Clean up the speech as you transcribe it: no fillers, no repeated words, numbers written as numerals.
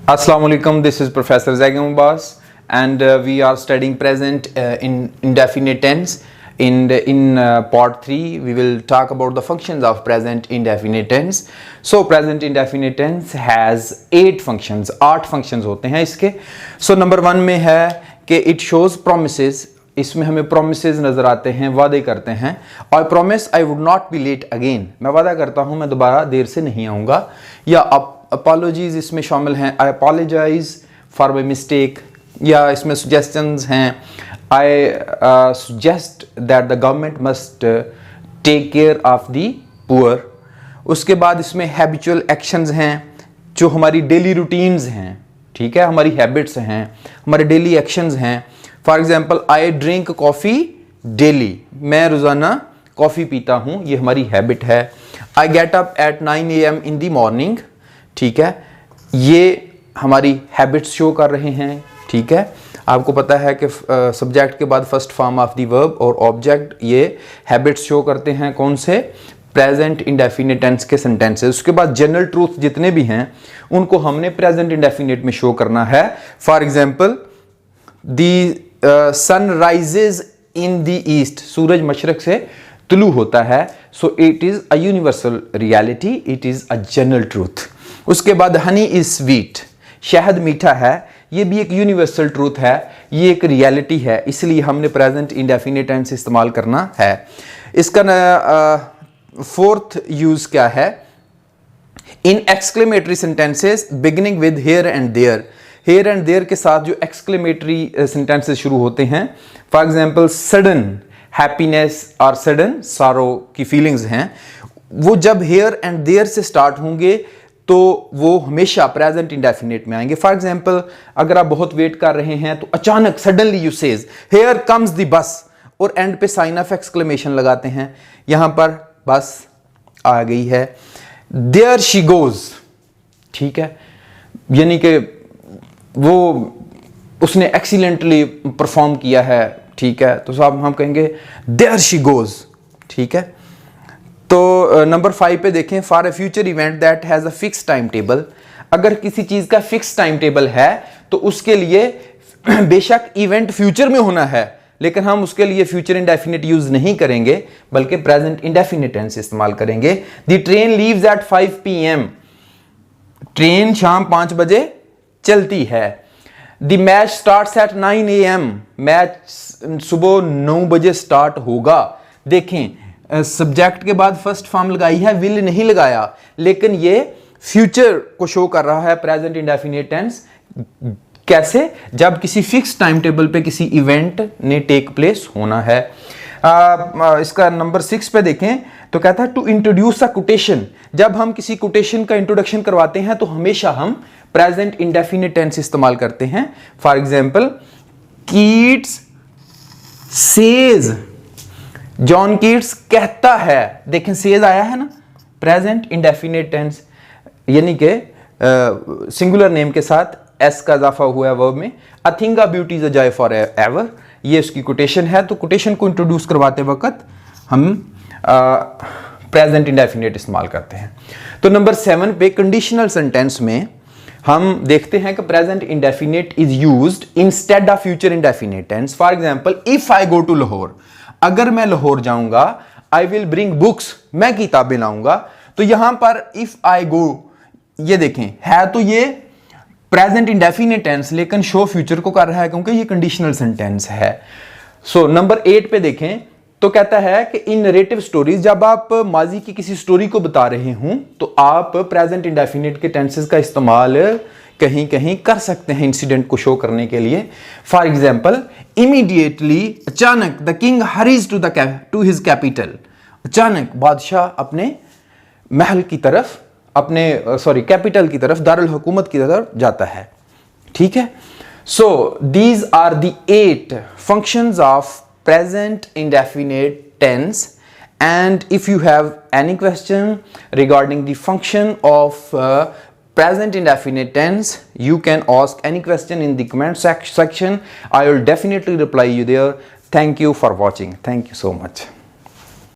Assalamu alaikum, this is Professor Zaigam Abbas and we are studying present in indefinite tense. In part 3 we will talk about the functions of present indefinite tense. So present indefinite tense has 8 functions, 8 functions होते हैं इसके. So number 1 में है कि it shows promises. इसमें हमें promises नज़र आते हैं, वादे करते हैं. और promise I would not be late again, मैं वादा करता हूँ मैं दोबारा देर से नहीं आऊँगा. या apologies इसमें शामिल हैं, I apologize for my mistake. या इसमें suggestions हैं, I suggest that the government must take care of the poor. उसके बाद इसमें habitual actions हैं जो हमारी daily routines हैं, ठीक है, हमारी habits हैं, हमारे daily actions हैं. For example I drink coffee daily, मैं रोज़ाना कॉफ़ी पीता हूँ, ये हमारी हैबिट है. I get up at 9 AM in the morning, ठीक है, ये हमारी हैबिट्स शो कर रहे हैं. ठीक है, आपको पता है कि सब्जेक्ट के बाद first form of the verb और ऑब्जेक्ट ये हैबिट्स शो करते हैं. कौन से? प्रेजेंट इंडेफिनिट टेंस के सेंटेंसेस. उसके बाद जनरल ट्रूथ जितने भी हैं उनको हमने प्रेजेंट इंडेफिनिट में शो करना है. For example the sun rises in the east, सूरज मशरक से तुलू होता है. So it is a universal reality, it is a general truth. उसके बाद हनी इज स्वीट, शहद मीठा है, ये भी एक यूनिवर्सल ट्रूथ है, ये एक रियलिटी है, इसलिए हमने प्रेजेंट इंडेफिनिट टेंस इस्तेमाल करना है. इसका फोर्थ यूज क्या है? In exclamatory sentences beginning with here and there. Here and there के साथ जो एक्सक्लेमेटरी सेंटेंसेस शुरू होते हैं, फॉर एग्जाम्पल सडन हैप्पीनेस और सडन सारो की फीलिंग्स हैं, वो जब हेयर एंड देयर से स्टार्ट होंगे तो वो हमेशा प्रेजेंट इंडेफिनिट में आएंगे. फॉर एग्जाम्पल अगर आप बहुत वेट कर रहे हैं तो अचानक suddenly you says here comes the bus और एंड पे साइन ऑफ एक्सक्लेमेशन लगाते हैं. यहां पर बस आ गई है. देयर शी गोज, ठीक है, यानी कि वो उसने एक्सीलेंटली परफॉर्म किया है, ठीक है, तो साहब हम कहेंगे देयर शी गोज. ठीक है, तो नंबर 5 पे देखें. For a future event that has a fix time table. अगर किसी चीज का फिक्स टाइम टेबल है तो उसके लिए बेशक इवेंट फ्यूचर में होना है, लेकिन हम उसके लिए फ्यूचर इंडेफिनिट यूज नहीं करेंगे बल्कि प्रेजेंट इंडेफिनिट टेंस इस्तेमाल करेंगे. The train leaves eight 5 PM, train शाम 5 बजे चलती है. The match starts at 9 AM, match सुबह 9 बजे स्टार्ट होगा. देखें सब्जेक्ट के बाद फर्स्ट फॉर्म लगाई है, विल नहीं लगाया, लेकिन ये फ्यूचर को शो कर रहा है प्रेजेंट इंडेफिनिट टेंस. कैसे? जब किसी फिक्स टाइम टेबल पे किसी इवेंट ने टेक प्लेस होना है. इसका नंबर 6 पे देखें तो कहता है टू इंट्रोड्यूस अ कोटेशन. जब हम किसी कोटेशन का इंट्रोडक्शन करवाते हैं तो हमेशा हम प्रेजेंट इंडेफिनिट टेंस इस्तेमाल करते हैं. For example Keats says, John Keats कहता है. देखें सेज आया है ना, प्रेजेंट इंडेफिनिट टेंस, यानी कि सिंगुलर नेम के साथ एस का इजाफा हुआ है वर्ब में. A thing a beauty is a joy for ever, ये उसकी कोटेशन है. तो कोटेशन को इंट्रोड्यूस करवाते वक्त हम प्रेजेंट इंडेफिनिट इस्तेमाल करते हैं. तो नंबर 7 पे कंडीशनल सेंटेंस में हम देखते हैं कि present indefinite is used instead of future indefinite tense. For example if I go to Lahore, अगर मैं लाहौर जाऊंगा, आई विल ब्रिंग बुक्स, मैं किताबें लाऊंगा. तो यहां पर इफ आई गो, ये देखें है तो ये प्रेजेंट इंडेफिनिट टेंस, लेकिन शो फ्यूचर को कर रहा है क्योंकि ये कंडीशनल सेंटेंस है. सो नंबर 8 पे देखें तो कहता है कि इन नरेटिव स्टोरीज, जब आप माजी की किसी स्टोरी को बता रहे हों तो आप प्रेजेंट इंडेफिनिट के टेंसेस का इस्तेमाल कहीं कहीं कर सकते हैं इंसिडेंट को शो करने के लिए. फॉर एग्जाम्पल इमीडिएटली, अचानक the king hurries to his capital, अचानक बादशाह अपने महल की तरफ, अपने कैपिटल की तरफ, दारुल हुकूमत की तरफ जाता है. ठीक है, so these are the 8 functions of present indefinite tense. And if you have any question regarding the function of present indefinite tense, you can ask any question in the comment section. I will definitely reply you there. Thank you for watching. Thank you so much.